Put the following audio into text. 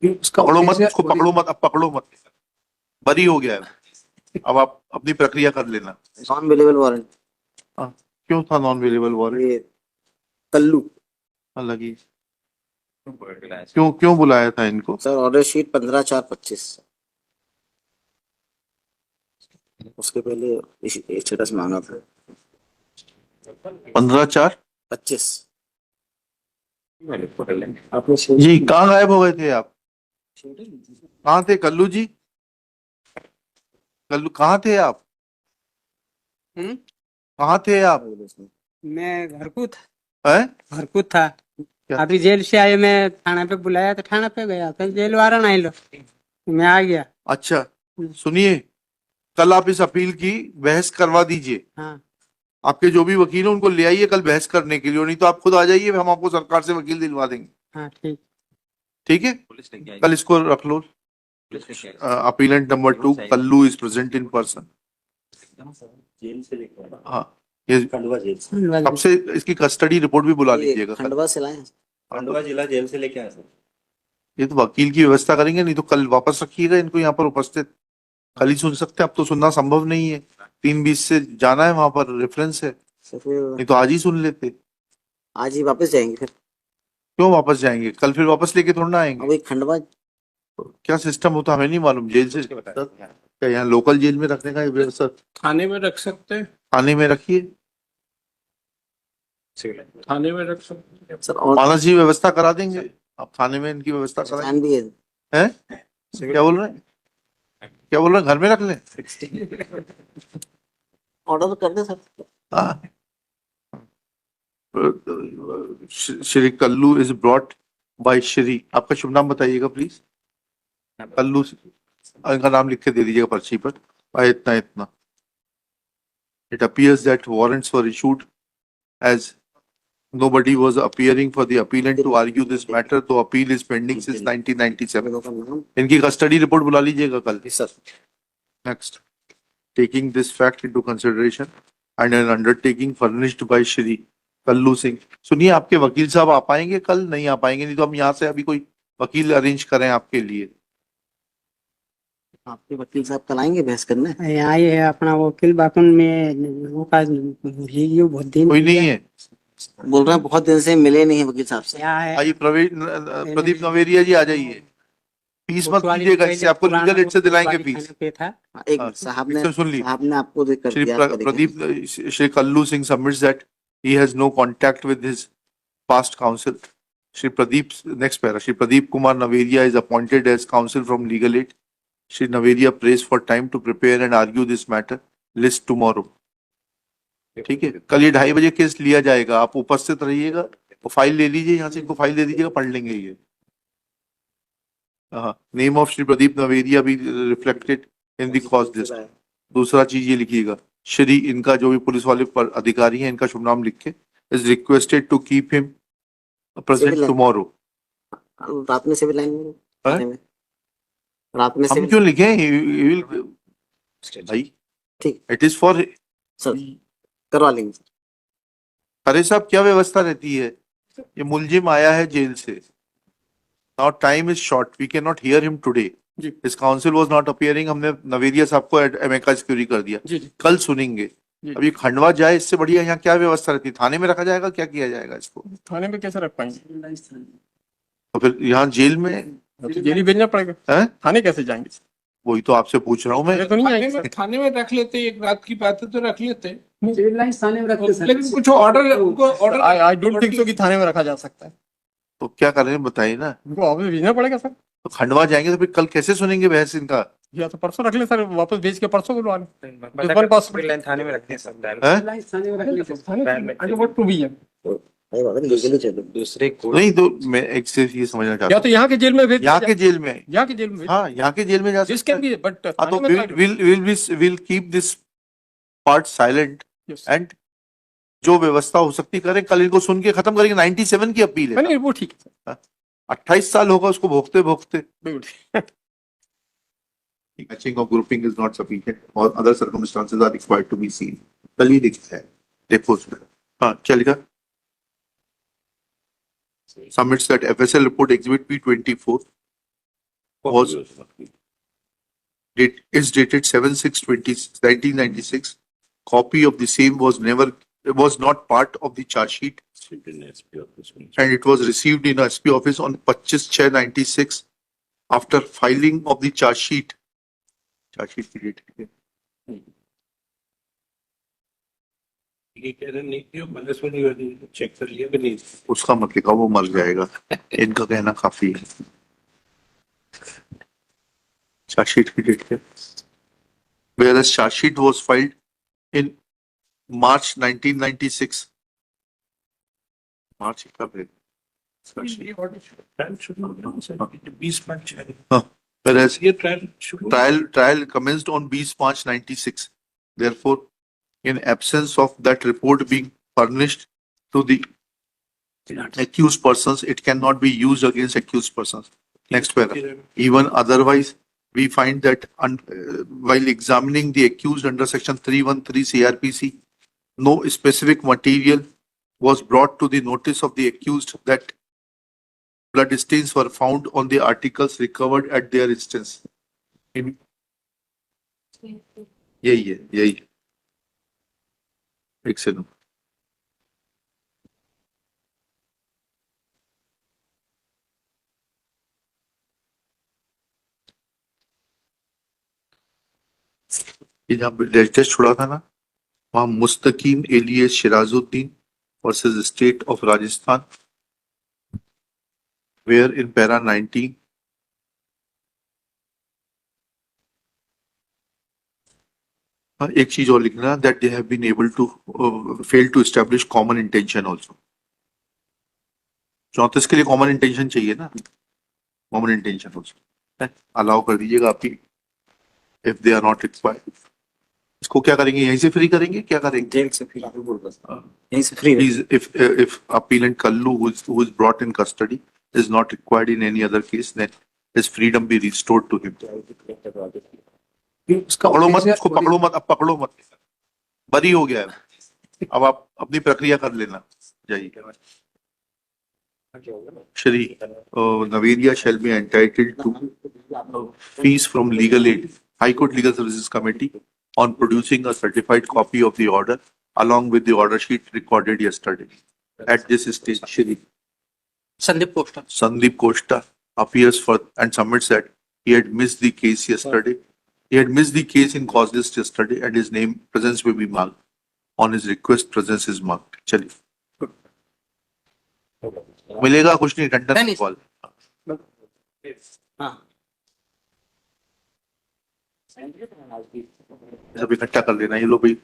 पकड़ो मत उसको, पकड़ो मत, अब पकड़ो मत, बरी हो गया है, अब आप अपनी प्रक्रिया कर लेना। Non available warrant. हाँ, क्यों था नॉन अवेलेबल वारंट? ये कल्लू अलग ही क्यों क्यों बुलाया था इनको? Sir, order sheet 15/4/25। उसके पहले स्टेटस मांगा था 15/4/25। आपने। जी कहाँ गायब हो गए थे आप? कहाँ थे कल्लू जी? कल्लू कहाँ थे आप? कहाँ थे आप? मैं घर को था। हैं? घर को था। क्या? अभी जेल से आए, मैं थाना पे बुलाया तो थाना पे गया, फिर जेल वारंट आई लो, मैं आ गया। अच्छा सुनिए, कल आप इस अपील की बहस करवा दीजिए। हाँ आपके जो भी वकील हैं उनको ले आइए कल बहस करने के लिए, नहीं तो आप खुद आ जाइए, हम आपको सरकार से वकील दिलवा देंगे। हाँ ठीक। ठीक है, कल इसको रख लो। Appellant number 2 Kallu is present in person. Jail से लेकर हाँ, ये खंडवा जेल से। कब से इसकी कस्टडी रिपोर्ट भी बुला ये लीजिएगा कल। खंडवा से लाए, खंडवा जिला जेल से लेके आए सर। ये तो वकील की व्यवस्था करेंगे, नहीं तो कल वापस रखिएगा इनको यहाँ पर उपस्थित। कल ही सुन सकते हैं, अब तो सुनना संभव नहीं है, 3:20 से जाना है वहां पर, रेफरेंस है, सर फिर नहीं तो आज ही सुन लेते। आज ही वापस जाएंगे फिर। क्यों वापस जाएंगे? कल फिर वापस लेके थोड़ा ना आएंगे। अब एक खंडवा क्या सिस्टम होता हमें नहीं मालूम, जेल से क्या यहाँ लोकल जेल में रखने का व्यवस्था? थाने में रख सकते हैं, थाने में रखिए, थाने में रख सकते हैं। सर। और मानस जी व्यवस्था करा देंगे, आप थाने में इनकी व्यवस्था करा पहचान भी है। हैं? क्या बोल रहे हैं, क्या बोल रहे हैं, घर में रख लें? ऑर्डर तो कर दे सर। हाँ। Shri Kallu is brought by Shri, आपका शुभ नाम बताइएगा प्लीज। कल्लू इनका नाम लिख के दे दीजिएगा पर्ची पर, इतना इतना। It appears that warrants were issued as nobody was appearing for the appellant to argue this matter, though appeal is pending since 1997. इनकी कस्टडी रिपोर्ट बुला लीजिएगा कल। Sir Next, taking this fact into consideration and an undertaking furnished by Shri Kallu Singh. सुनिए, आपके वकील साहब आ पाएंगे कल? नहीं आ पाएंगे, नहीं तो हम यहाँ से अभी कोई वकील अरेंज करें आपके लिए। आपके वकील साहब कल आएंगे बहस करने। यहाँ ये है अपना वकील बाकुन में, वो का ये बहुत दिन कोई नहीं है? बोल रहे हैं बहुत दिन से मिले नहीं है वकील साहब से। यहाँ है। आइए प्रदीप नवेरिया जी आ जाइए। फीस मत कीजिएगा, इससे आपको लीगल एड से दिलाएंगे फीस। पे था। एक हाँ, साहब ने सुन ली। साहब ने आपको देख कर श्री दिया आपका Pradeep Shri Kallu Singh submits that he has no contact with his past counsel. Shri Pradeep, next para, Shri Pradeep Kumar Naveria is appointed as counsel from Legal Aid. Shri Naveria prays for time to prepare and argue this matter. List tomorrow. ठीक है, कल ये 2:30 बजे case लिया जाएगा, आप उपस्थित रहिएगा। वो फाइल ले लीजिए यहाँ से, इनको फाइल दे दीजिएगा, पढ़ लेंगे ये। हाँ, नेम ऑफ श्री प्रदीप नवेरिया भी reflected in the cause list. दूसरा चीज ये लिखिएगा, श्री इनका जो भी पुलिस वाले पर अधिकारी हैं, इनका शुभ नाम लिख के, is requested to keep him present tomorrow. रात में सिविल लाइन में, रात में हम क्यों लिखे भाई? ठीक, इट इज फॉर सर करवा लेंगे। अरे साहब, क्या व्यवस्था रहती है? ये मुलजिम आया है जेल से, now time is short, we can not hear him today, his council was not appearing, हमने नवेरिया साहब को एमेका सिक्योरिटी कर दिया, कल सुनेंगे। अब ये खंडवा जाए, इससे बढ़िया यहाँ क्या व्यवस्था रहती है? थाने में रखा जाएगा, क्या किया जाएगा इसको? थाने में कैसे रख पाएंगे? तो फिर यहाँ जेल में तो जेल ही भेजना पड़ेगा। है? थाने कैसे जाएंगे? वही तो आपसे पूछ रहा हूँ मैं। तो नहीं आएंगे। थाने में रख लेते, एक रात की बात है तो रख लेते, थाने में रखते सर। लेकिन कुछ order I don't think so कि थाने में रखा जा सकता है। तो क्या करें बताइए ना। उनको ऑफिस भेजना पड़ेगा सर। तो खंडवा जाएंगे तो फिर कल कैसे सुनेंगे बहस इनका? या तो परसों रख ले सर, वापस भेज के परसों बुलवा लें। थाने में रखते हैं सब थाने में रख लेते। दूसरे को नहीं तो मैं एक से ये समझना चाहता या हूँ, तो यहाँ के जेल में भेज, यहाँ के जेल में, यहाँ के जेल में, हाँ यहाँ के जेल में जा जिसके सकते हैं। भी, बट हाँ तो will keep this part silent and जो व्यवस्था हो सकती करें, कल इनको सुन के खत्म करेंगे। 97 की अपील है, नहीं वो ठीक है। 28 साल होगा उसको भोगते भोगते। बिल्कुल। Matching of grouping is not sufficient or other circumstances are required to be seen. कल ही दिखता है देखो उसमें। हाँ चलेगा। Submits that FSL report exhibit P24 was is dated 7/6/1996. Copy of the same was not part of the charge sheet, and it was received in SP office on 25/6/96 after filing of the charge sheet. Charge sheet की date है। ये कह रहे नहीं किया मैंने सुनी check कर लिया कि नहीं उसका मत लिखा, वो मर जाएगा। इनका कहना काफी है। चार्ज शीट की डेट है। Whereas charge sheet was filed in March 1996. March कब है? Charge sheet. ये ऑर्डर ट्रायल शुरू हो गया सर 20 मार्च है हाँ, whereas ये ट्रायल शुरू trial commenced on 20 March 96. Therefore, in absence of that report being furnished to the accused persons, it cannot be used against accused persons. Next paragraph. Even otherwise, we find that while examining the accused under section 313 CRPC, no specific material was brought to the notice of the accused that blood stains were found on the articles recovered at their instance. यही है। एक second. ये जहाँ latest छोड़ा था ना, वहाँ Mustakim alias Shirajuddin versus state of Rajasthan, where in para 19 एक चीज और लिखना, that they have been able to fail to establish common intention also. 34 के लिए कॉमन इंटेंशन चाहिए ना, कॉमन इंटेंशन आल्सो अलाउ कर दीजिएगा आपकी, if they are not required. इसको क्या करेंगे, यहीं से फ्री करेंगे, क्या करेंगे? जेल से फ्री यहीं से free Please, if appellant Kallu, who is brought in custody, is not required in any other case, then his freedom be restored to him. पकड़ो मत उसको, पकड़ो मत, अब पकड़ो मत, बरी हो गया है, अब आप अपनी प्रक्रिया कर लेना। जाइए। Shri Navedia shall be entitled to fees from legal aid, High Court Legal Services Committee, on producing a certified copy of the order along with the order sheet recorded yesterday. At this stage, Shri Sandeep Costa appears for and submits that he had missed the case yesterday. He had missed the case in cause list yesterday, and his name presence will be marked. On his request, presence is marked. चलिए, मिलेगा कुछ नहीं, Tandon call हाँ सब इकट्ठा कर लेना, ये लोग भाई